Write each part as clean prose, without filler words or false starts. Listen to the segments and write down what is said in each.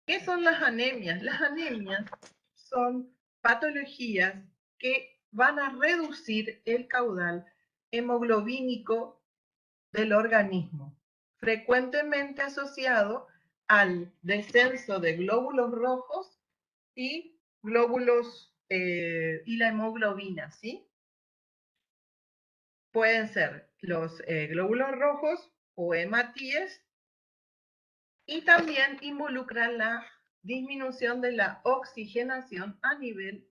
¿Qué son las anemias? Las anemias son patologías que van a reducir el caudal hemoglobínico del organismo, frecuentemente asociado al descenso de glóbulos rojos y glóbulos y la hemoglobina, ¿sí? Pueden ser los glóbulos rojos o hematíes y también involucran la disminución de la oxigenación a nivel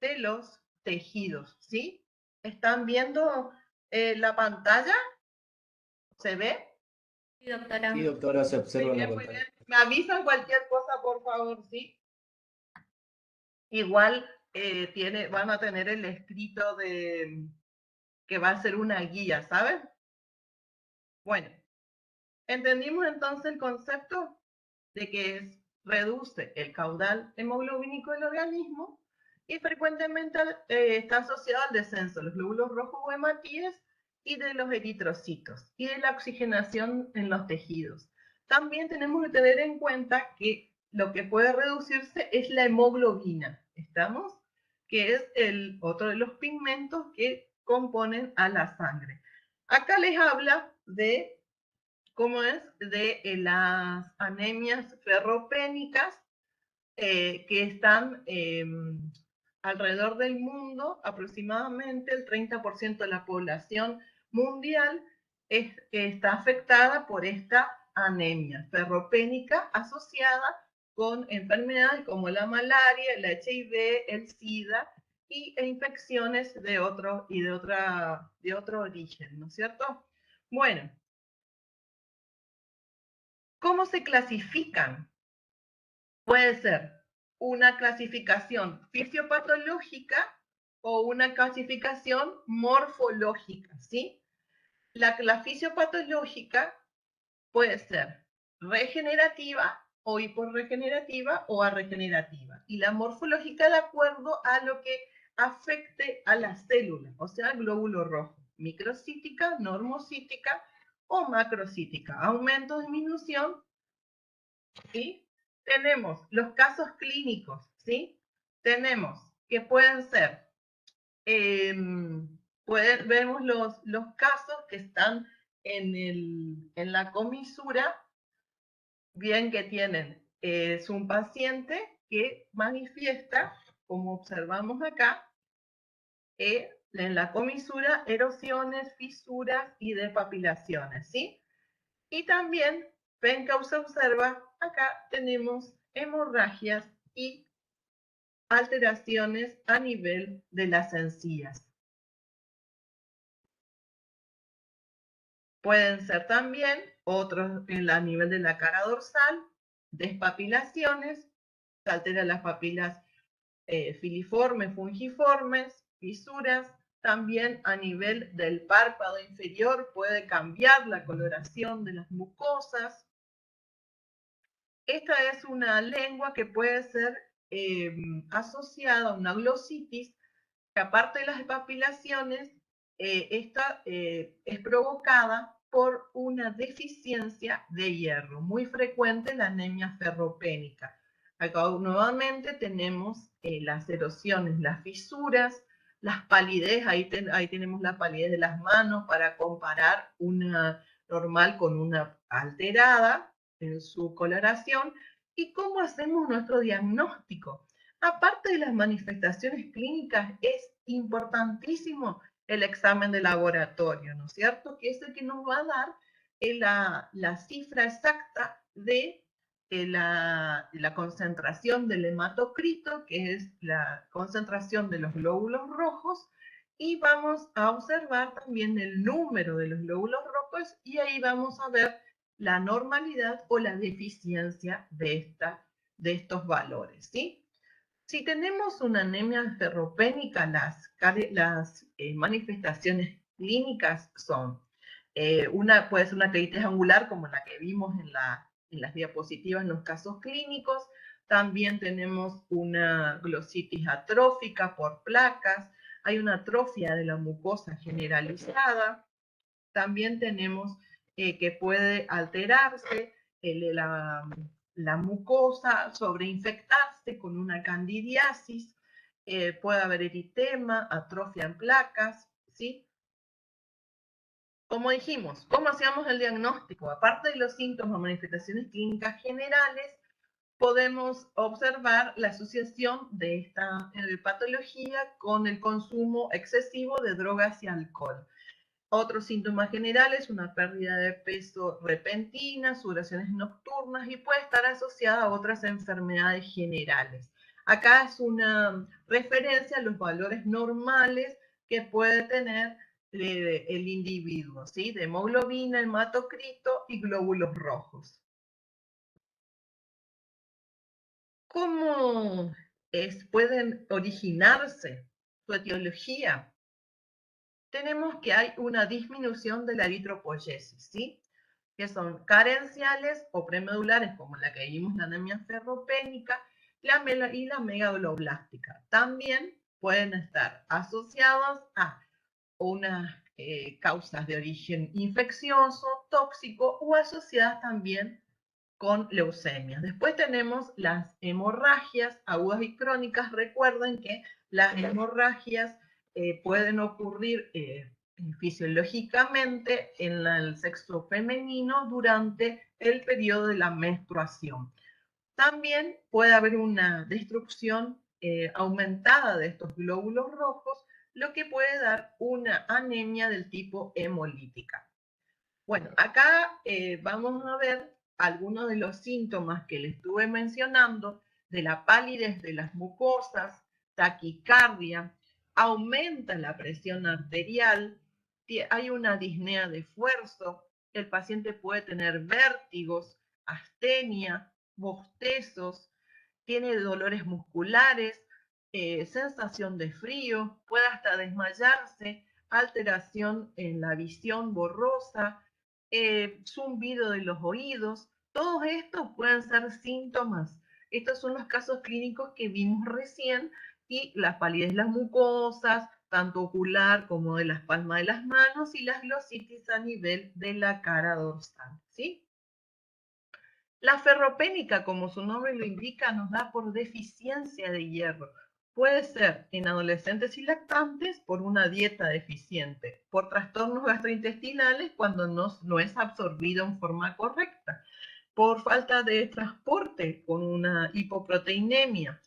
de los tejidos, ¿sí? ¿Están viendo la pantalla? ¿Se ve? Sí, doctora. Sí, doctora, se observa en la Muy bien. pantalla. Me avisan cualquier cosa, por favor, ¿sí? Igual van a tener el escrito de que va a ser una guía, ¿saben? Bueno, entendimos entonces el concepto de que reduce el caudal hemoglobínico del organismo y frecuentemente está asociado al descenso de los glóbulos rojos o hematíes y de los eritrocitos y de la oxigenación en los tejidos. También tenemos que tener en cuenta que lo que puede reducirse es la hemoglobina, ¿estamos? Que es el otro de los pigmentos que componen a la sangre. Acá les habla de cómo es de las anemias ferropénicas que están alrededor del mundo, aproximadamente el 30% de la población mundial está afectada por esta anemia ferropénica asociada con enfermedades como la malaria, el HIV, el SIDA e infecciones de otro origen, ¿no es cierto? Bueno, ¿cómo se clasifican? Puede ser una clasificación fisiopatológica o una clasificación morfológica, ¿sí? La fisiopatológica puede ser regenerativa o hiporregenerativa o arregenerativa. Y la morfológica de acuerdo a lo que afecte a la célula, o sea, el glóbulo rojo, microcítica, normocítica o macrocítica, aumento, disminución, ¿sí? Tenemos los casos clínicos, ¿sí? Tenemos que pueden ser, vemos los casos que están en la comisura, bien que tienen, es un paciente que manifiesta, como observamos acá, en la comisura erosiones, fisuras y despapilaciones, ¿sí? Y también, ven que se observa, acá tenemos hemorragias y alteraciones a nivel de las encías. Pueden ser también otros a nivel de la cara dorsal, despapilaciones, se alteran las papilas filiformes, fungiformes, fisuras. También a nivel del párpado inferior puede cambiar la coloración de las mucosas. Esta es una lengua que puede ser asociada a una glositis, que aparte de las papilaciones, esta es provocada por una deficiencia de hierro, muy frecuente en la anemia ferropénica. Acá nuevamente tenemos las erosiones, las fisuras, las palidez, ahí tenemos la palidez de las manos para comparar una normal con una alterada en su coloración. ¿Y cómo hacemos nuestro diagnóstico? Aparte de las manifestaciones clínicas, es importantísimo el examen de laboratorio, ¿no es cierto? Que es el que nos va a dar la cifra exacta de la concentración del hematocrito, que es la concentración de los glóbulos rojos, y vamos a observar también el número de los glóbulos rojos y ahí vamos a ver la normalidad o la deficiencia de estos valores, ¿sí? Si tenemos una anemia ferropénica, las manifestaciones clínicas son puede ser una colitis angular como la que vimos en las diapositivas en los casos clínicos. También tenemos una glositis atrófica por placas. Hay una atrofia de la mucosa generalizada. También tenemos que puede alterarse la mucosa, sobreinfectarse con una candidiasis, puede haber eritema, atrofia en placas, ¿sí? Como dijimos, ¿cómo hacíamos el diagnóstico? Aparte de los síntomas o manifestaciones clínicas generales, podemos observar la asociación de esta patología con el consumo excesivo de drogas y alcohol. Otros síntomas generales, una pérdida de peso repentina, sudoraciones nocturnas y puede estar asociada a otras enfermedades generales. Acá es una referencia a los valores normales que puede tener el individuo, ¿sí? De hemoglobina, hematocrito y glóbulos rojos. ¿Cómo pueden originarse su etiología? Tenemos que hay una disminución de la eritropoyesis, ¿sí? Que son carenciales o premedulares, como la que vimos, la anemia ferropénica, y la megadoblástica. También pueden estar asociados a unas causas de origen infeccioso, tóxico o asociadas también con leucemias. Después tenemos las hemorragias agudas y crónicas. Recuerden que las hemorragias pueden ocurrir fisiológicamente en el sexo femenino durante el periodo de la menstruación. También puede haber una destrucción aumentada de estos glóbulos rojos, lo que puede dar una anemia del tipo hemolítica. Bueno, acá vamos a ver algunos de los síntomas que les estuve mencionando, de la palidez de las mucosas, taquicardia, aumenta la presión arterial, hay una disnea de esfuerzo, el paciente puede tener vértigos, astenia, bostezos, tiene dolores musculares, sensación de frío, puede hasta desmayarse, alteración en la visión borrosa, zumbido de los oídos. Todos estos pueden ser síntomas. Estos son los casos clínicos que vimos recién y la palidez de las mucosas, tanto ocular como de las palmas de las manos y las glositis a nivel de la cara dorsal, ¿sí? La ferropénica, como su nombre lo indica, nos da por deficiencia de hierro. Puede ser en adolescentes y lactantes por una dieta deficiente, por trastornos gastrointestinales cuando no es absorbido en forma correcta, por falta de transporte con una hipoproteinemia,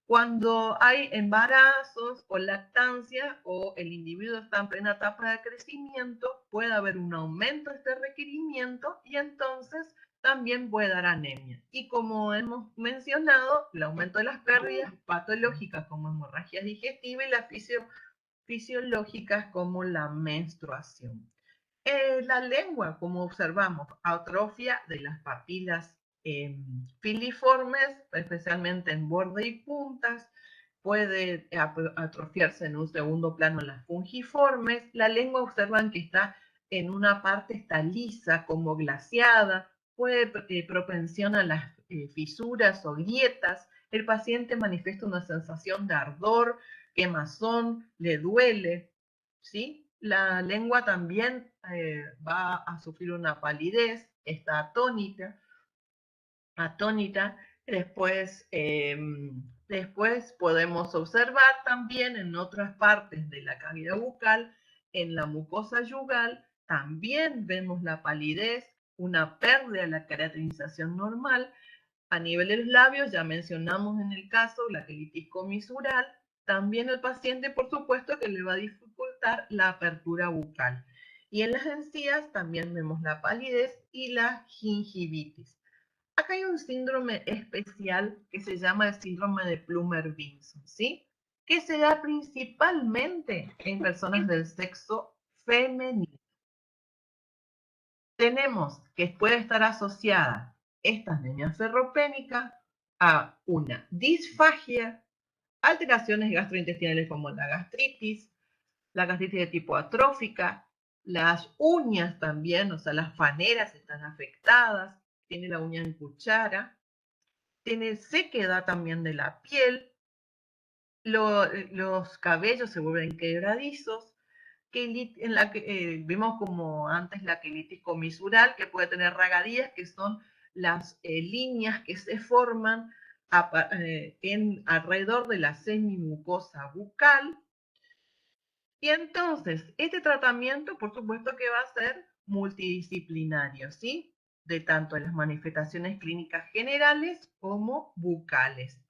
cuando hay embarazos o lactancia o el individuo está en plena etapa de crecimiento, puede haber un aumento de este requerimiento y entonces también puede dar anemia. Y como hemos mencionado, el aumento de las pérdidas patológicas como hemorragias digestivas y las fisiológicas como la menstruación. La lengua, como observamos, atrofia de las papilas filiformes, especialmente en borde y puntas, puede atrofiarse en un segundo plano las fungiformes. La lengua observan que está en una parte está lisa, como glaciada, puede propensión a las fisuras o grietas. El paciente manifiesta una sensación de ardor, quemazón, le duele, ¿sí? La lengua también va a sufrir una palidez, está atónita. Después podemos observar también en otras partes de la cavidad bucal, en la mucosa yugal, también vemos la palidez, una pérdida de la caracterización normal. A nivel de los labios, ya mencionamos en el caso la quelitis comisural, también el paciente, por supuesto, que le va a dificultar la apertura bucal. Y en las encías también vemos la palidez y la gingivitis. Acá hay un síndrome especial que se llama el síndrome de Plummer-Vinson, ¿sí? Que se da principalmente en personas del sexo femenino. Tenemos que puede estar asociada esta anemia ferropénica a una disfagia, alteraciones gastrointestinales como la gastritis de tipo atrófica, las uñas también, o sea, las faneras están afectadas, tiene la uña en cuchara, tiene sequedad también de la piel, los cabellos se vuelven quebradizos, en la que vimos como antes la quelitis comisural, que puede tener ragadías, que son las líneas que se forman alrededor de la semimucosa bucal. Y entonces, este tratamiento, por supuesto que va a ser multidisciplinario, ¿sí? De tanto en las manifestaciones clínicas generales como bucales.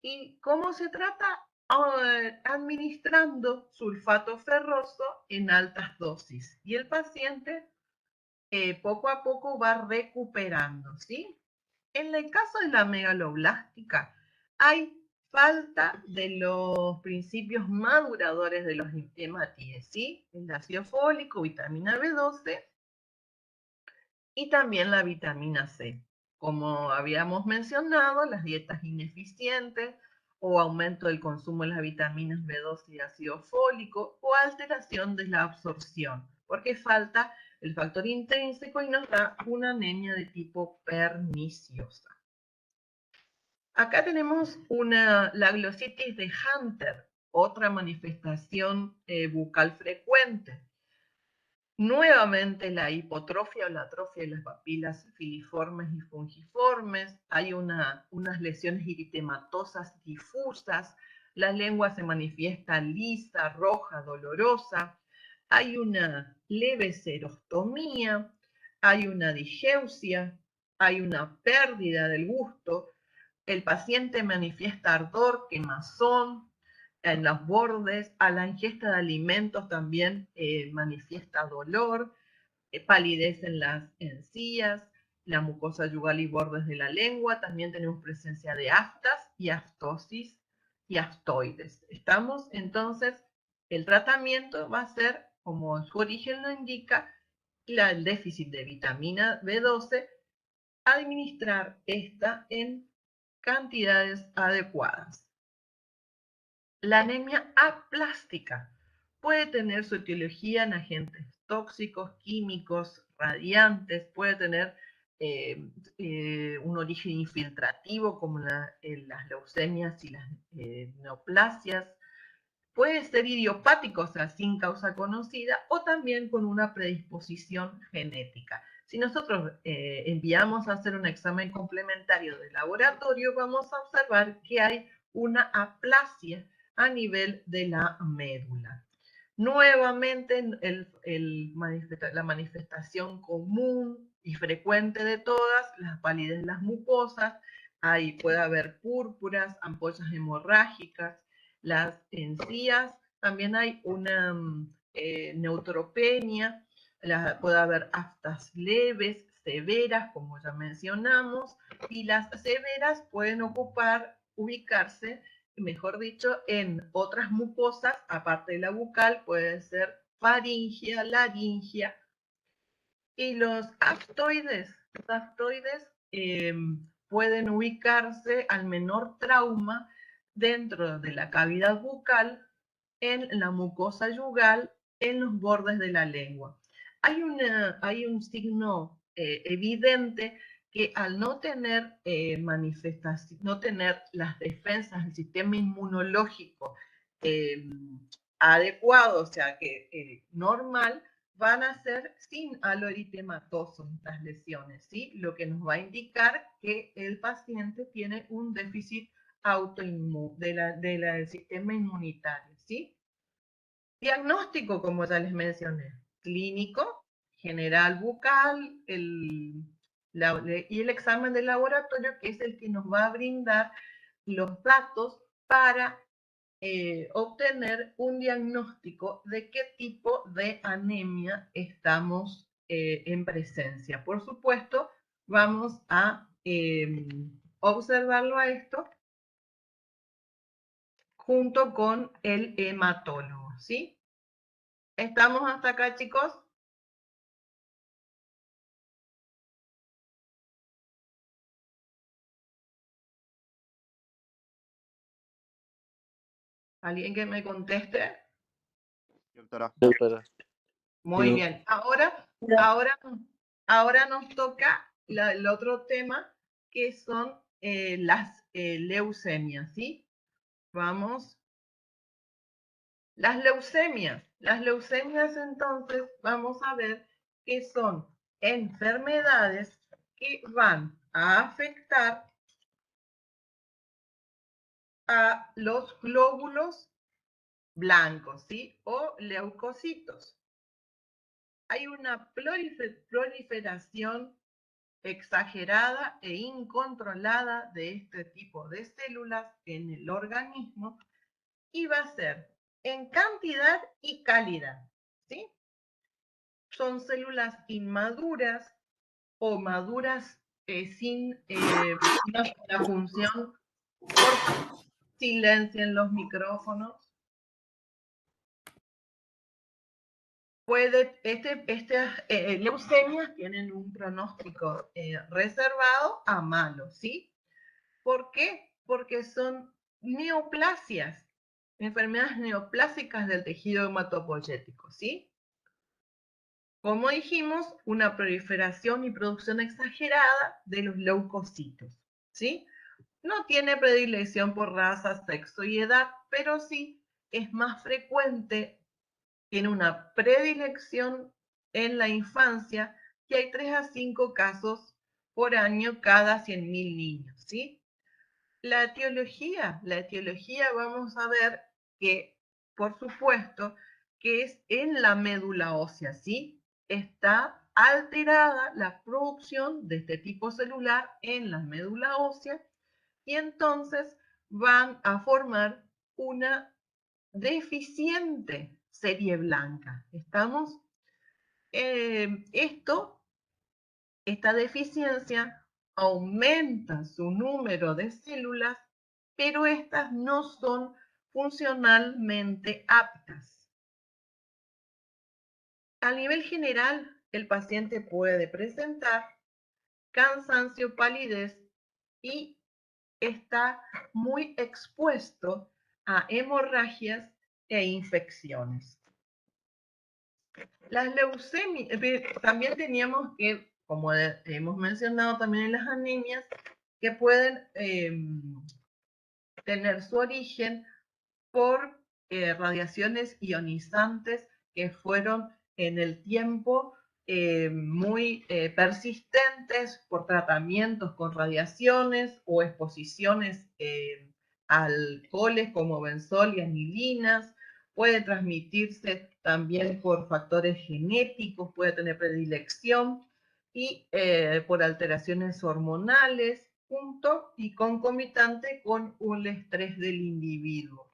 ¿Y cómo se trata? Administrando sulfato ferroso en altas dosis. Y el paciente poco a poco va recuperando, ¿sí? En el caso de la megaloblástica, hay falta de los principios maduradores de los hematíes, ¿sí? El ácido fólico, vitamina B12 y también la vitamina C. Como habíamos mencionado, las dietas ineficientes o aumento del consumo de las vitaminas B12 y ácido fólico o alteración de la absorción, porque falta el factor intrínseco y nos da una anemia de tipo perniciosa. Acá tenemos la glositis de Hunter, otra manifestación bucal frecuente. Nuevamente la hipotrofia o la atrofia de las papilas filiformes y fungiformes. Hay unas lesiones eritematosas difusas. La lengua se manifiesta lisa, roja, dolorosa. Hay una leve serostomía. Hay una digeusia. Hay una pérdida del gusto. El paciente manifiesta ardor, quemazón en los bordes, a la ingesta de alimentos también manifiesta dolor, palidez en las encías, la mucosa yugal y bordes de la lengua. También tenemos presencia de aftas y aftosis y aftoides. Estamos entonces, el tratamiento va a ser, como su origen lo indica, el déficit de vitamina B12, administrar esta en cantidades adecuadas. La anemia aplástica puede tener su etiología en agentes tóxicos, químicos, radiantes, puede tener un origen infiltrativo como las leucemias y las neoplasias, puede ser idiopático, o sea, sin causa conocida, o también con una predisposición genética. Si nosotros enviamos a hacer un examen complementario de laboratorio, vamos a observar que hay una aplasia a nivel de la médula. Nuevamente, la manifestación común y frecuente de todas, las palidez de las mucosas, ahí puede haber púrpuras, ampollas hemorrágicas, las encías, también hay una neutropenia, puede haber aftas leves, severas, como ya mencionamos, y las severas pueden ubicarse, mejor dicho, en otras mucosas, aparte de la bucal, puede ser faringia, laringia, y los aftoides pueden ubicarse al menor trauma dentro de la cavidad bucal, en la mucosa yugal, en los bordes de la lengua. Hay un signo evidente que al no tener manifestación, no tener las defensas del sistema inmunológico adecuado, o sea, que normal, van a ser sin halo eritematoso estas lesiones, ¿sí? Lo que nos va a indicar que el paciente tiene un déficit autoinmune del sistema inmunitario, ¿sí? Diagnóstico, como ya les mencioné, clínico, general bucal, y el examen de laboratorio, que es el que nos va a brindar los datos para obtener un diagnóstico de qué tipo de anemia estamos en presencia. Por supuesto, vamos a observarlo a esto junto con el hematólogo, ¿sí? ¿Estamos hasta acá, chicos? ¿Alguien que me conteste? Doctora. Muy bien. Ahora nos toca el otro tema, que son las leucemias, ¿sí? Vamos. Las leucemias. Las leucemias, entonces, vamos a ver que son enfermedades que van a afectar a los glóbulos blancos, ¿sí? O leucocitos. Hay una proliferación exagerada e incontrolada de este tipo de células en el organismo y va a ser en cantidad y calidad, ¿sí? Son células inmaduras o maduras sin una función. Por silencien los micrófonos. Estas leucemias tienen un pronóstico reservado a malo, ¿sí? ¿Por qué? Porque son neoplasias, enfermedades neoplásicas del tejido hematopoyético, ¿sí? Como dijimos, una proliferación y producción exagerada de los leucocitos, ¿sí? No tiene predilección por raza, sexo y edad, pero sí es más frecuente, tiene una predilección en la infancia, que hay 3 a 5 casos por año cada 100.000 niños, ¿sí? La etiología vamos a ver que, por supuesto, que es en la médula ósea, ¿sí? Está alterada la producción de este tipo celular en la médula ósea y entonces van a formar una deficiente serie blanca. ¿Estamos? Esta deficiencia aumenta su número de células, pero estas no son funcionalmente aptas. A nivel general, el paciente puede presentar cansancio, palidez y está muy expuesto a hemorragias e infecciones. Las leucemias, también teníamos que, como hemos mencionado también en las anemias, que pueden tener su origen por radiaciones ionizantes que fueron en el tiempo muy persistentes por tratamientos con radiaciones o exposiciones a alcoholes como benzol y anilinas. Puede transmitirse también por factores genéticos, puede tener predilección y por alteraciones hormonales, junto y concomitante con un estrés del individuo.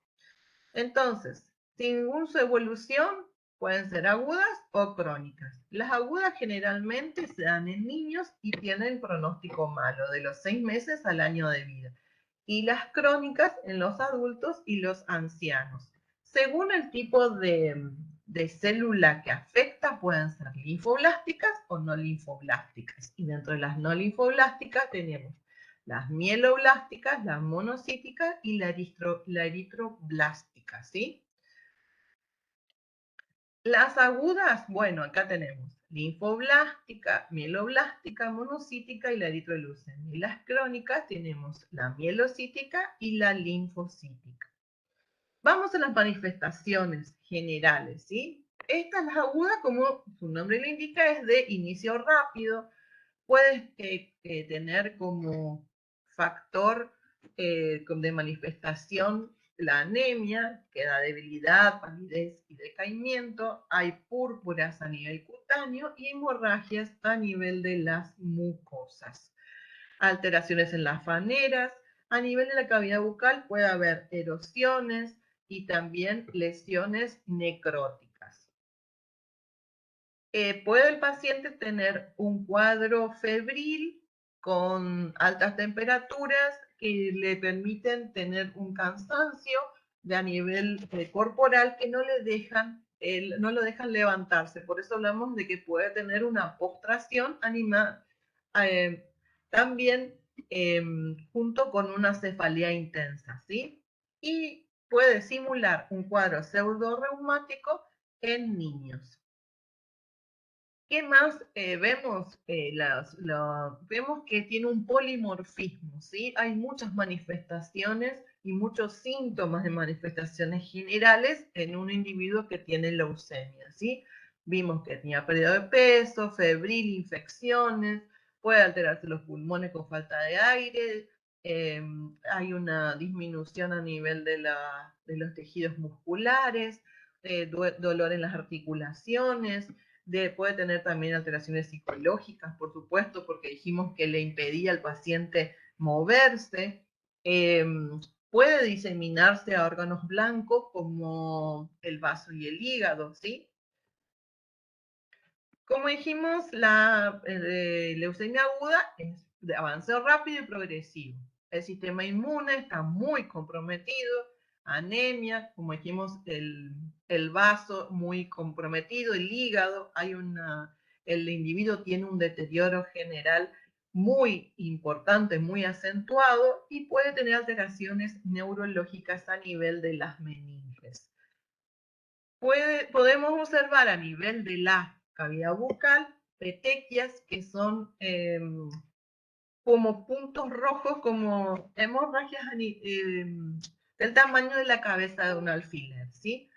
Entonces, según su evolución, pueden ser agudas o crónicas. Las agudas generalmente se dan en niños y tienen pronóstico malo, de los 6 meses al año de vida. Y las crónicas en los adultos y los ancianos. Según el tipo de célula que afecta, pueden ser linfoblásticas o no linfoblásticas. Y dentro de las no linfoblásticas tenemos las mieloblásticas, las monocíticas y la eritroblástica, ¿sí? Las agudas, bueno, acá tenemos linfoblástica, mieloblástica, monocítica y la eritroleucemia. Y las crónicas tenemos la mielocítica y la linfocítica. Vamos a las manifestaciones generales, ¿sí? Estas, las agudas, como su nombre le indica, es de inicio rápido. Puedes tener como factor de manifestación la anemia, que da debilidad, palidez y decaimiento. Hay púrpuras a nivel cutáneo y hemorragias a nivel de las mucosas. Alteraciones en las faneras. A nivel de la cavidad bucal puede haber erosiones y también lesiones necróticas. Puede el paciente tener un cuadro febril con altas temperaturas que le permiten tener un cansancio a nivel corporal que no lo dejan levantarse. Por eso hablamos de que puede tener una postración animal, también junto con una cefalea intensa, ¿sí? Y puede simular un cuadro pseudorreumático en niños. ¿Qué más vemos? Vemos que tiene un polimorfismo, ¿sí? Hay muchas manifestaciones y muchos síntomas de manifestaciones generales en un individuo que tiene leucemia, ¿sí? Vimos que tenía pérdida de peso, febril, infecciones, puede alterarse los pulmones con falta de aire, hay una disminución a nivel de los tejidos musculares, dolor en las articulaciones, puede tener también alteraciones psicológicas, por supuesto, porque dijimos que le impedía al paciente moverse. Puede diseminarse a órganos blancos como el vaso y el hígado, ¿sí? Como dijimos, la leucemia aguda es de avance rápido y progresivo. El sistema inmune está muy comprometido, anemia, como dijimos, el vaso muy comprometido, el hígado, el individuo tiene un deterioro general muy importante, muy acentuado y puede tener alteraciones neurológicas a nivel de las meninges. Podemos observar a nivel de la cavidad bucal petequias que son como puntos rojos, como hemorragias del tamaño de la cabeza de un alfiler, ¿sí?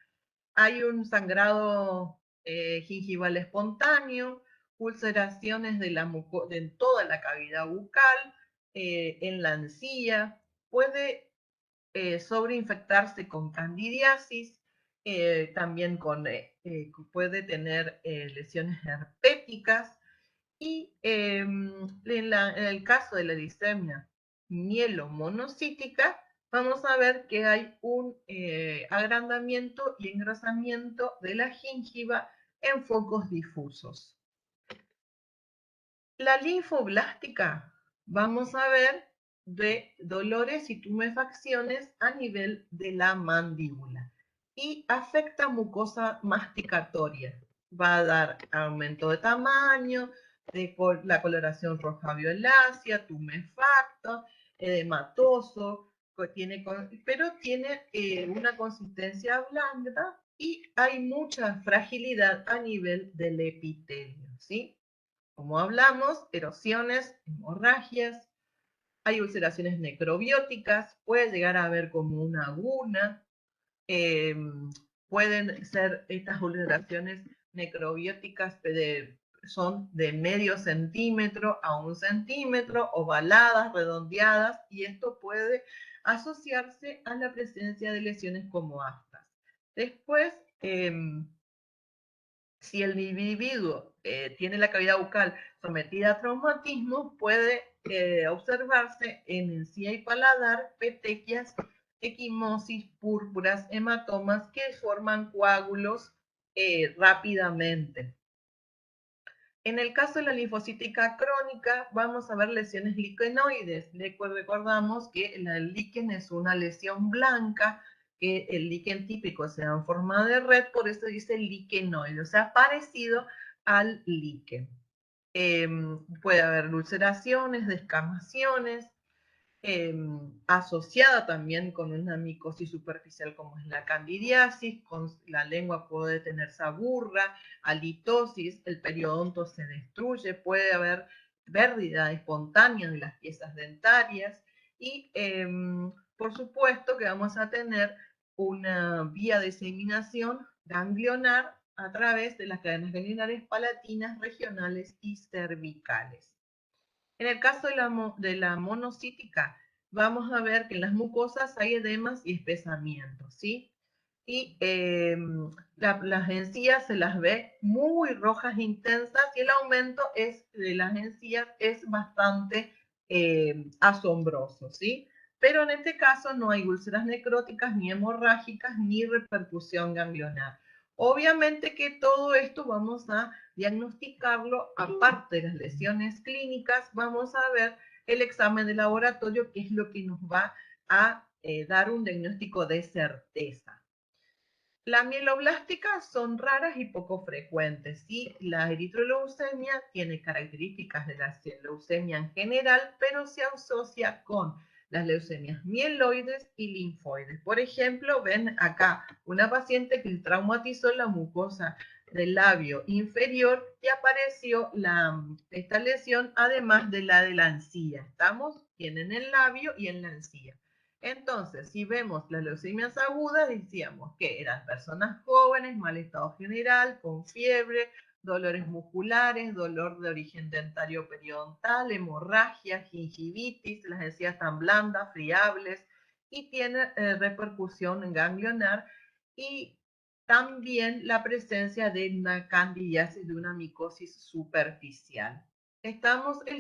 Hay un sangrado gingival espontáneo, ulceraciones de toda la cavidad bucal, en la encía, puede sobreinfectarse con candidiasis, también puede tener lesiones herpéticas y en el caso de la distemia mielomonocítica, vamos a ver que hay un agrandamiento y engrosamiento de la gingiva en focos difusos. La linfoblástica, vamos a ver de dolores y tumefacciones a nivel de la mandíbula y afecta mucosa masticatoria. Va a dar aumento de tamaño, la coloración roja violácea, tumefacto, edematoso, pero tiene una consistencia blanda y hay mucha fragilidad a nivel del epitelio, ¿sí? Como hablamos, erosiones, hemorragias, hay ulceraciones necrobióticas, puede llegar a haber como una aguna, eh, pueden ser estas ulceraciones necrobióticas son de medio centímetro a 1 centímetro, ovaladas, redondeadas, y esto puede asociarse a la presencia de lesiones como aftas. Después, si el individuo tiene la cavidad bucal sometida a traumatismo, puede observarse en encía y paladar petequias, equimosis, púrpuras, hematomas que forman coágulos rápidamente. En el caso de la linfocítica crónica, vamos a ver lesiones liquenoides. Recordamos que el líquen es una lesión blanca, que el líquen típico se da en forma de red, por eso dice liquenoide, o sea, parecido al líquen. Puede haber ulceraciones, descamaciones, asociada también con una micosis superficial como es la candidiasis, con la lengua puede tener saburra, halitosis, el periodonto se destruye, puede haber pérdida espontánea de las piezas dentarias y por supuesto que vamos a tener una vía de diseminación ganglionar a través de las cadenas ganglionares palatinas, regionales y cervicales. En el caso de la monocítica, vamos a ver que en las mucosas hay edemas y espesamientos, ¿sí? Y las encías se las ve muy rojas intensas y el aumento de las encías es bastante asombroso, ¿sí? Pero en este caso no hay úlceras necróticas, ni hemorrágicas, ni repercusión ganglionar. Obviamente que todo esto vamos a diagnosticarlo, aparte de las lesiones clínicas, vamos a ver el examen de laboratorio, que es lo que nos va a dar un diagnóstico de certeza. Las mieloblásticas son raras y poco frecuentes, y la eritroleucemia tiene características de la leucemia en general, pero se asocia con las leucemias mieloides y linfoides. Por ejemplo, ven acá una paciente que traumatizó la mucosa del labio inferior y apareció esta lesión además de la encía. ¿Estamos? Tienen el labio y en la encía. Entonces, si vemos las leucemias agudas, decíamos que eran personas jóvenes, mal estado general, con fiebre, dolores musculares, dolor de origen dentario periodontal, hemorragia, gingivitis, las encías tan blandas, friables, y tiene repercusión ganglionar y también la presencia de una candidiasis, de una micosis superficial. El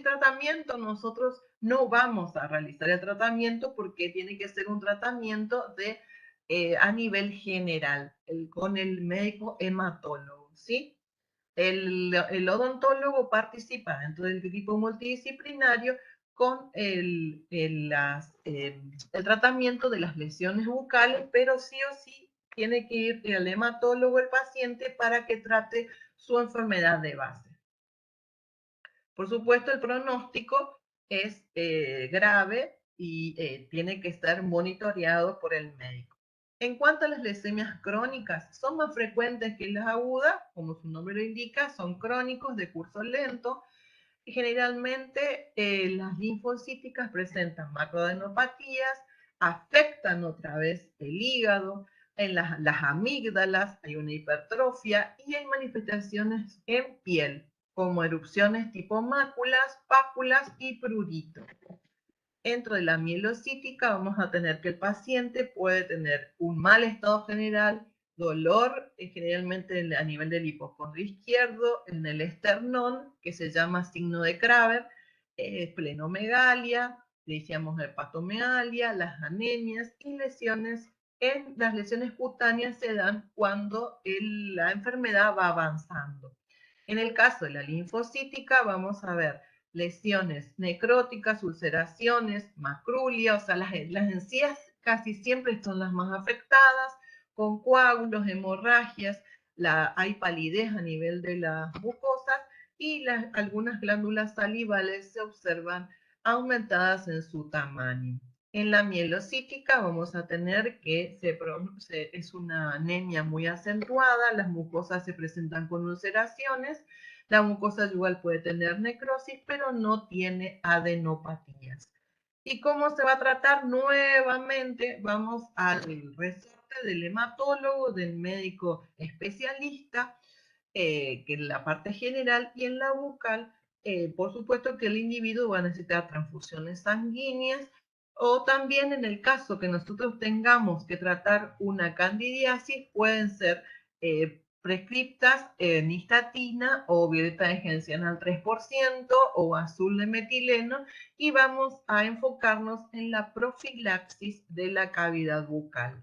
tratamiento, nosotros no vamos a realizar el tratamiento porque tiene que ser un tratamiento a nivel general, con el médico hematólogo, ¿sí? El odontólogo participa dentro del equipo multidisciplinario con el tratamiento de las lesiones bucales, pero sí o sí tiene que ir al hematólogo el paciente para que trate su enfermedad de base. Por supuesto, el pronóstico es grave y tiene que estar monitoreado por el médico. En cuanto a las leucemias crónicas, son más frecuentes que las agudas, como su nombre lo indica, son crónicos de curso lento. Y generalmente las linfocíticas presentan macroadenopatías, afectan otra vez el hígado, en las amígdalas hay una hipertrofia y hay manifestaciones en piel, como erupciones tipo máculas, pápulas y prurito. Dentro de la mielocítica vamos a tener que el paciente puede tener un mal estado general, dolor generalmente a nivel del hipocondrio izquierdo, en el esternón, que se llama signo de Kramer, esplenomegalia, decíamos hepatomegalia, las anemias y lesiones. Las lesiones cutáneas se dan cuando la enfermedad va avanzando. En el caso de la linfocítica vamos a ver lesiones necróticas, ulceraciones, macrulia, o sea, las encías casi siempre son las más afectadas, con coágulos, hemorragias, hay palidez a nivel de las mucosas y algunas glándulas salivales se observan aumentadas en su tamaño. En la mielocítica vamos a tener que es una anemia muy acentuada, las mucosas se presentan con ulceraciones, la mucosa yugal puede tener necrosis, pero no tiene adenopatías. ¿Y cómo se va a tratar? Nuevamente vamos al resorte del hematólogo, del médico especialista, que en la parte general, y en la bucal, por supuesto que el individuo va a necesitar transfusiones sanguíneas, o también en el caso que nosotros tengamos que tratar una candidiasis, pueden ser prescriptas nistatina o violeta de genciana al 3% o azul de metileno, y vamos a enfocarnos en la profilaxis de la cavidad bucal.